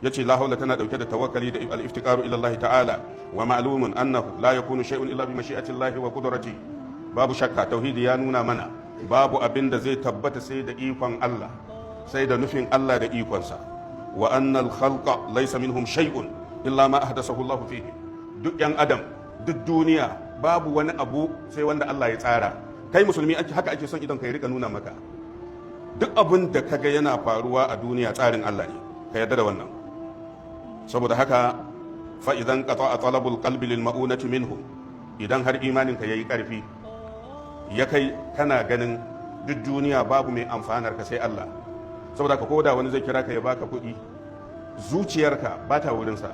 yace la haula tana dauke da tawakkali da al-iftiqaru ila Allah ta'ala wa ma'lumun annahu la yakunu shay'un illa bi mashi'ati Allah wa qudrati. Babu shakka tauhidi ya nuna mana babu abin da zai tabbata sai da ikon Allah, sai da nufin Allah da ikonsa. Wa annal khalqa laysa minhum shay'un illa ma ahdathahu Allah fihi. Duk yan adam, duk duniya babu wani abu sai wanda Allah ya tsara. Kai musulmi haka ake son idan kai rika nuna maka duk abin da kaga yana faruwa a duniya tsarin Allah ne, ka yarda da wannan. Saboda haka fa idan qata'a talabul qalbi lil ma'unati minhu, idan har imaninka yayi karfi ya kai kana ganin duk duniya babu mai amfanar ka sai Allah, saboda ka koda wani zai kira ka ya baka kuɗi, zuciyarka ba ta wurinsa,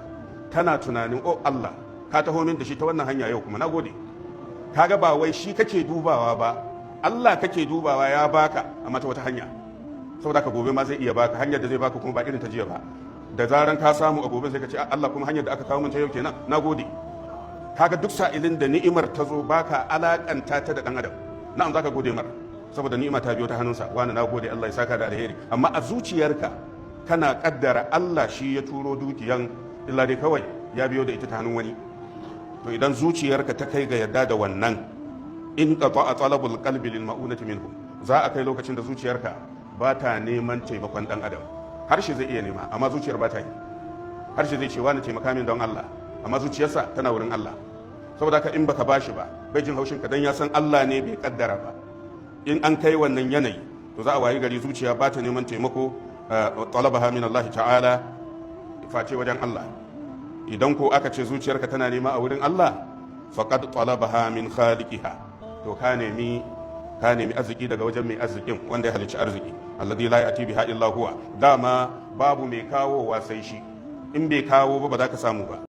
tana tunanin o Allah ka taho min da shi ta wannan hanya yau kuma nagode. Kaga ba wai shi kake dubawa ba, Allah kake dubawa ya baka amma ta wata hanya, saboda ka gobe ma zai iya baka hanyar da zai baka kuma ba irin ta jiya ba. Da zaran ka samu a gobe sai ka ce Allah kuma hanyar da aka kawo min ta yau kenan nagode. Kaga duk sa'ilin da ni'imar ta zo baka alakanta ta da dan adam, na'am zaka gode mar saboda ni'ima ta biyo ta hannunsa, wani nagode Allah ya saka da alheri, amma a zuciyarka kana kaddara Allah shi ya turo dukiyan, illa dai kawai ya biyo da ita ta hannun wani. To idan zuciyarka ta kai ga yarda da wannan, in qata'a talabul qalbi lil ma'unati minhum, za a kai lokacin da zuciyarka ba ta neman taimakon dan adam. Harshe zai iya nema amma zuciyar ba ta yi. Harshe zai ce wani taimaka min don Allah, amma zuciyarsa tana wurin Allah. Saboda haka in baka bashi ba, bai jin haushin ka dan ya san Allah ne bai kaddara ba. In an kai wannan yanayi, to za a wayi gari zuciya ba ta neman taimako talabaha min Allah ta'ala, face wajen Allah. Idan ko aka ce zuciyarka tana nema a wurin Allah, faqad talabaha min khaliqiha, to ka nemi arziki daga wajen mai arzikin wanda ya halicci arziki, alladhi la ya'ti biha illa huwa. Dama babu mai kawowa sai shi, in bai kawo ba za ka samu ba.